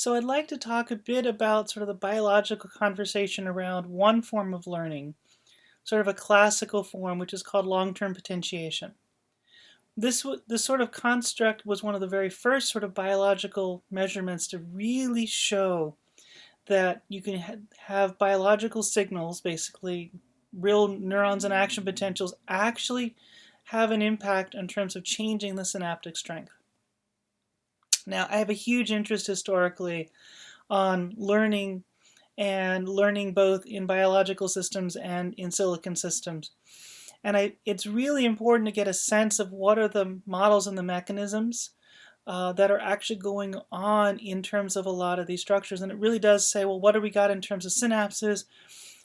So I'd like to talk a bit about sort of the biological conversation around one form of learning, sort of a classical form, which is called long-term potentiation. This sort of construct was one of the very first sort of biological measurements to really show that you can have biological signals, basically real neurons and action potentials, actually have an impact in terms of changing the synaptic strength. Now, I have a huge interest historically on learning and learning both in biological systems and in silicon systems. And it's really important to get a sense of what are the models and the mechanisms that are actually going on in terms of a lot of these structures. And it really does say, well, what do we got in terms of synapses,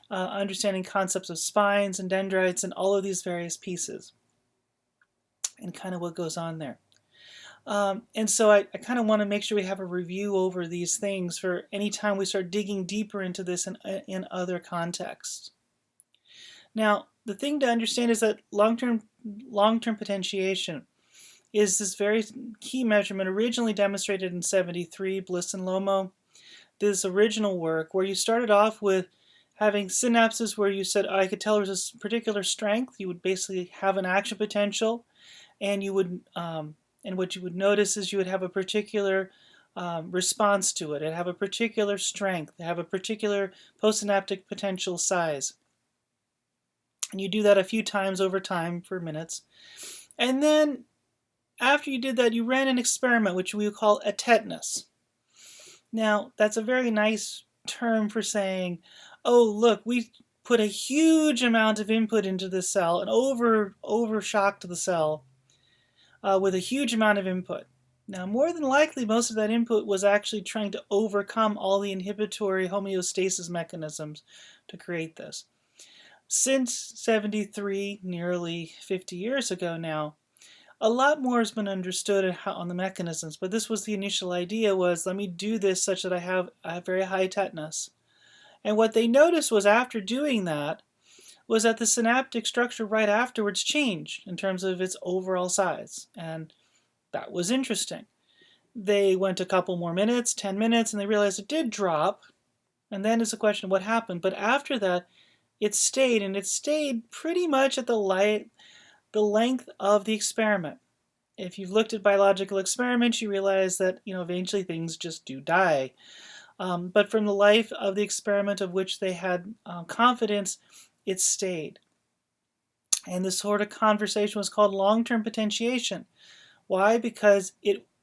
understanding concepts of spines and dendrites and all of these various pieces and kind of what goes on there. And so I kind of want to make sure we have a review over these things for any time we start digging deeper into this in other contexts. Now, the thing to understand is that long-term potentiation is this very key measurement originally demonstrated in '73. Bliss and Lomo did this original work where you started off with having synapses where you said, I could tell there was a particular strength. You would basically have an action potential, and you would and what you would notice is you would have a particular response to it. It'd have a particular strength, have a particular postsynaptic potential size. And you do that a few times over time for minutes. And then after you did that, you ran an experiment, which we would call a tetanus. Now, that's a very nice term for saying, oh, look, we put a huge amount of input into the cell and over-shocked the cell with a huge amount of input. Now, more than likely, most of that input was actually trying to overcome all the inhibitory homeostasis mechanisms to create this. Since '73, nearly 50 years ago now, a lot more has been understood on the mechanisms, but this was the initial idea was, let me do this such that I have a very high tetanus. And what they noticed was after doing that, was that the synaptic structure right afterwards changed in terms of its overall size. And that was interesting. They went a couple more minutes, 10 minutes, and they realized it did drop. And then it's a question of what happened. But after that, it stayed, and it stayed pretty much at the length of the experiment. If you've looked at biological experiments, you realize that eventually things just do die. But from the life of the experiment of which they had confidence, it stayed. And this sort of conversation was called long-term potentiation. Why? Because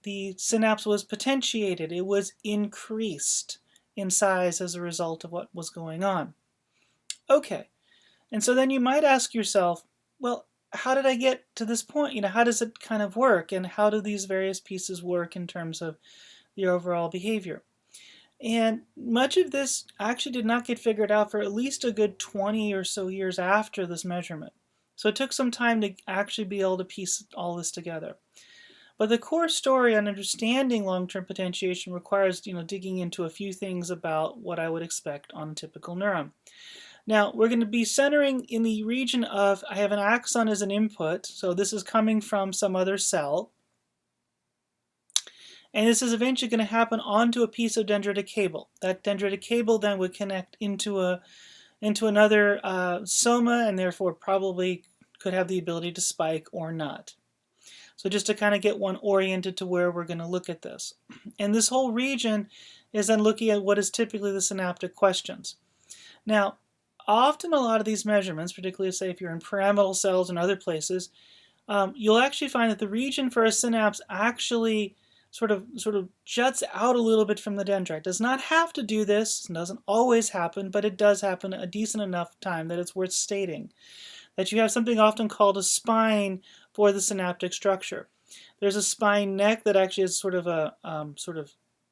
the synapse was potentiated. It was increased in size as a result of what was going on. Okay, and so then you might ask yourself, well, how did I get to this point? How does it kind of work? And how do these various pieces work in terms of the overall behavior? And much of this actually did not get figured out for at least a good 20 or so years after this measurement. So it took some time to actually be able to piece all this together. But the core story on understanding long-term potentiation requires digging into a few things about what I would expect on a typical neuron. Now, we're going to be centering in the region of, I have an axon as an input, so this is coming from some other cell. And this is eventually going to happen onto a piece of dendritic cable. That dendritic cable then would connect into another soma, and therefore probably could have the ability to spike or not. So just to kind of get one oriented to where we're going to look at this. And this whole region is then looking at what is typically the synaptic questions. Now, often a lot of these measurements, particularly say if you're in pyramidal cells and other places, you'll actually find that the region for a synapse actually sort of juts out a little bit from the dendrite. Does not have to do this, doesn't always happen, but it does happen a decent enough time that it's worth stating. That you have something often called a spine for the synaptic structure. There's a spine neck that actually is sort of a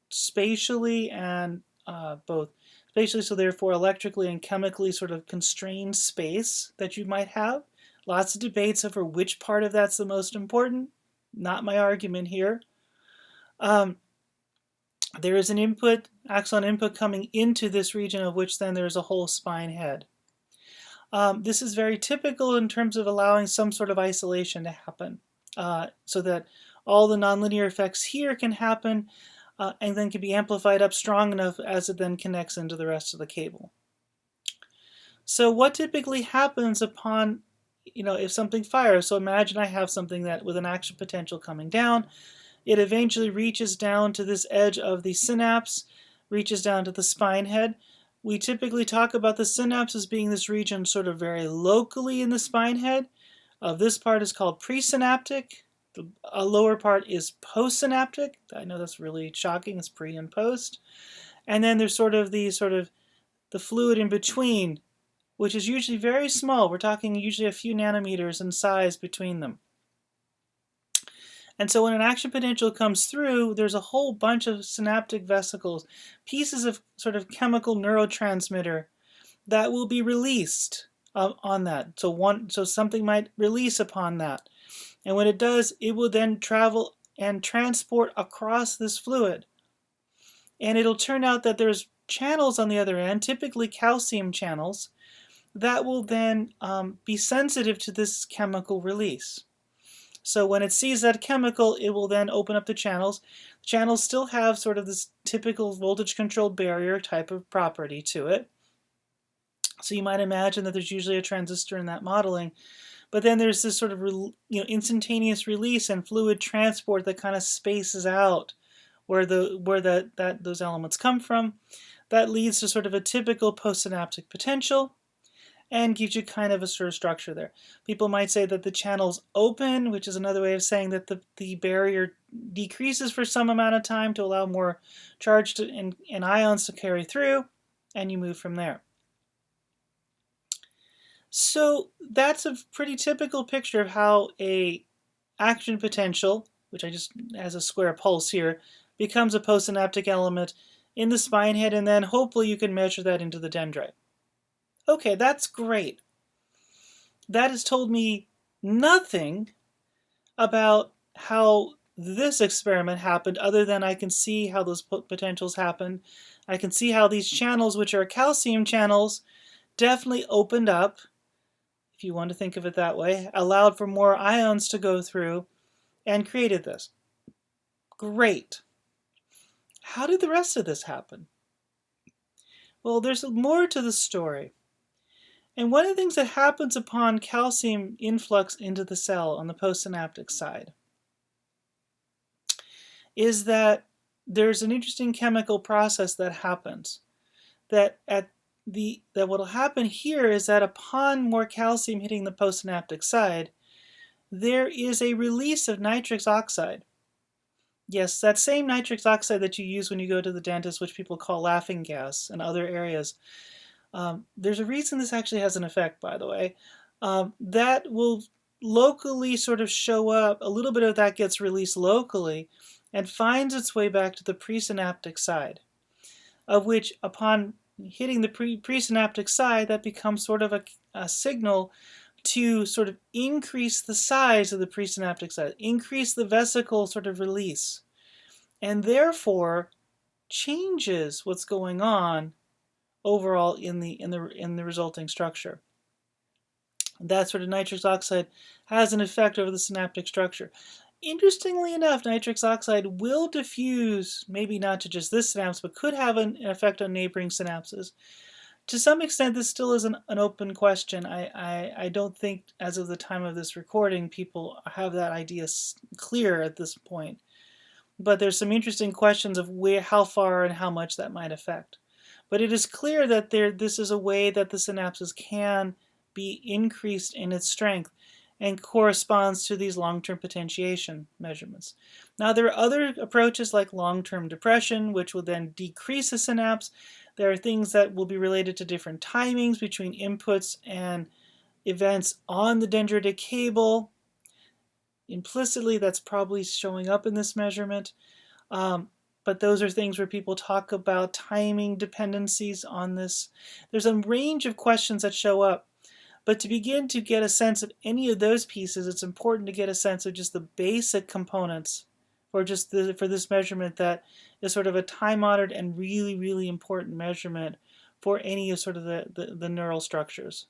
spatially and both spatially, so therefore electrically and chemically sort of constrained space that you might have. Lots of debates over which part of that's the most important. Not my argument here. There is an input, axon input coming into this region of which then there's a whole spine head. This is very typical in terms of allowing some sort of isolation to happen so that all the nonlinear effects here can happen and then can be amplified up strong enough as it then connects into the rest of the cable. So what typically happens upon, if something fires, so imagine I have something that with an action potential coming down, it eventually reaches down to this edge of the synapse, reaches down to the spine head. We typically talk about the synapse as being this region sort of very locally in the spine head. This part is called presynaptic. The lower part is postsynaptic. I know that's really shocking. It's pre and post. And then there's sort of the fluid in between, which is usually very small. We're talking usually a few nanometers in size between them. And so when an action potential comes through, there's a whole bunch of synaptic vesicles, pieces of sort of chemical neurotransmitter that will be released on that. So something might release upon that. And when it does, it will then travel and transport across this fluid. And it'll turn out that there's channels on the other end, typically calcium channels, that will then be sensitive to this chemical release. So when it sees that chemical, it will then open up the channels. The channels still have sort of this typical voltage-controlled barrier type of property to it. So you might imagine that there's usually a transistor in that modeling. But then there's this sort of instantaneous release and fluid transport that kind of spaces out where those elements come from. That leads to sort of a typical postsynaptic potential and gives you kind of a sort of structure there. People might say that the channels open, which is another way of saying that the barrier decreases for some amount of time to allow more charge and ions to carry through, and you move from there. So that's a pretty typical picture of how a action potential, which I just has a square pulse here, becomes a postsynaptic element in the spine head, and then hopefully you can measure that into the dendrite. Okay, that's great. That has told me nothing about how this experiment happened, other than I can see how those potentials happen. I can see how these channels, which are calcium channels, definitely opened up, if you want to think of it that way, allowed for more ions to go through, and created this. Great. How did the rest of this happen? Well, there's more to the story. And one of the things that happens upon calcium influx into the cell on the postsynaptic side is that there's an interesting chemical process that happens. That what will happen here is that upon more calcium hitting the postsynaptic side, there is a release of nitrous oxide. Yes, that same nitrous oxide that you use when you go to the dentist, which people call laughing gas in other areas. There's a reason this actually has an effect, by the way. That will locally sort of show up. A little bit of that gets released locally and finds its way back to the presynaptic side, of which upon hitting the presynaptic side, that becomes sort of a signal to sort of increase the size of the presynaptic side, increase the vesicle sort of release, and therefore changes what's going on overall in the resulting structure. That sort of nitrous oxide has an effect over the synaptic structure. Interestingly enough, nitrous oxide will diffuse, maybe not to just this synapse, but could have an effect on neighboring synapses. To some extent, this still is an open question. I don't think, as of the time of this recording, people have that idea clear at this point. But there's some interesting questions of how far and how much that might affect. But it is clear that this is a way that the synapses can be increased in its strength and corresponds to these long-term potentiation measurements. Now, there are other approaches like long-term depression, which will then decrease the synapse. There are things that will be related to different timings between inputs and events on the dendritic cable. Implicitly, that's probably showing up in this measurement. But those are things where people talk about timing dependencies on this. There's a range of questions that show up. But to begin to get a sense of any of those pieces, it's important to get a sense of just the basic components for this measurement that is sort of a time-honored and really, really important measurement for any of sort of the neural structures.